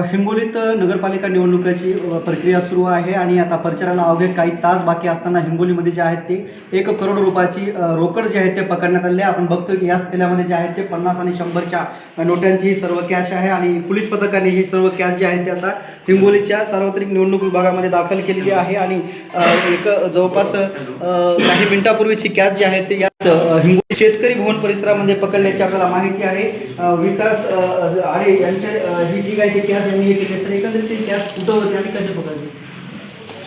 हिंगोलीत नगरपालिका निवडणुकीची प्रक्रिया सुरू आहे आणि आता प्रचाराला अवघे काही तास बाकी असताना हिंगोलीमध्ये जे आहेत ते 1 करोड रुपयाची रोकड जे आहे ते पकडण्यात आले. आपण बघतो की याच थैल्यामध्ये जे आहे ते 50 आणि 100च्या नोटांची सर्व कॅश आहे आणि पोलीस पथकाने ही सर्व कॅश जी आहे ते आता हिंगोलीच्या सार्वत्रिक निवडणूक विभागामध्ये दाखल केलेली आहे आणि एक जवळपास काही मिनिटापूर्वीची कॅश जी आहे ते याच हिंगोली शेतकरी भवन परिसरामध्ये पकडल्याची आपल्याला माहिती आहे. विकास आडे यांच्या ही जी काही कॅश यांनी हे केली तर एकंदरीत कॅश कुठं होते आणि कसे पकडले.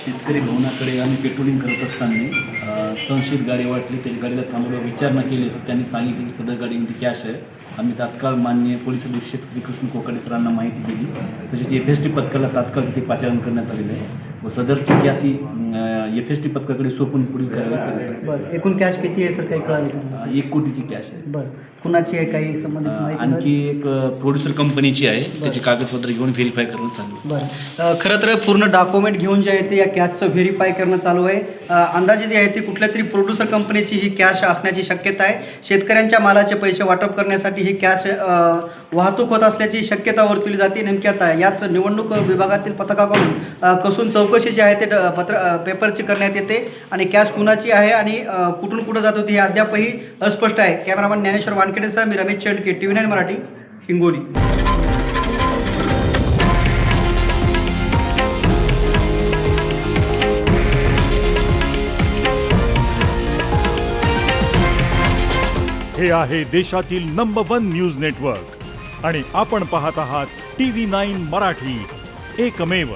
शेतकरी भवनाकडे आम्ही पेट्रोलिंग करत असताना संशयित गाडी वाटली. त्याची गाडीला थांबवलं, विचारणा केली असता त्यांनी सांगितले की सदर गाडीमध्ये कॅश आहे. आम्ही तात्काळ माननीय पोलीस अधीक्षक श्रीकृष्ण कोकाटे सरांना माहिती दिली. तसेच FST पथकाला तात्काळ तिथे पाचारण करण्यात आलेलं आहे व सदरची कॅश ही FST पथकाकडे सोपून पुढील कारवाई करत. बरं, एकूण कॅश किती आहे सर काही कळाले? 1 कोटीची कॅश आहे. बरं, कुणाची आहे काही संबंधित माहिती? आणखी एक प्रोड्युसर कंपनीची आहे, त्याची कागदपत्र घेऊन व्हेरीफाय करणं चालू आहे. बरं, खरं तर पूर्ण डॉक्युमेंट घेऊन जे आहे ते या कॅशचं व्हेरीफाय करणं चालू आहे. अंदाजे जे आहे ते कुठल्या तरी प्रोड्युसर कंपनीची ही कॅश असण्याची शक्यता आहे. शेतकऱ्यांच्या मालाचे पैसे वाटप करण्यासाठी ही कॅश वाहतूक होत असल्याची शक्यता वर्तवली जाते. नेमकी आता याच निवडणूक विभागातील पथकाकडून कसून चौकशी जी आहे ते पेपरची करण्यात येते आणि कॅश कुणाची आहे आणि कुठून कुठं जात होती हे अद्यापही अस्पष्ट आहे. कॅमेरामॅन ज्ञानेश्वर वानखेडेसह मी रमेश चेंडके, TV9 मराठी, हिंगोली. हे आहे देशातील नंबर 1 न्यूज नेटवर्क आणि आपण पाहत आहात TV9 मराठी, एकमेव.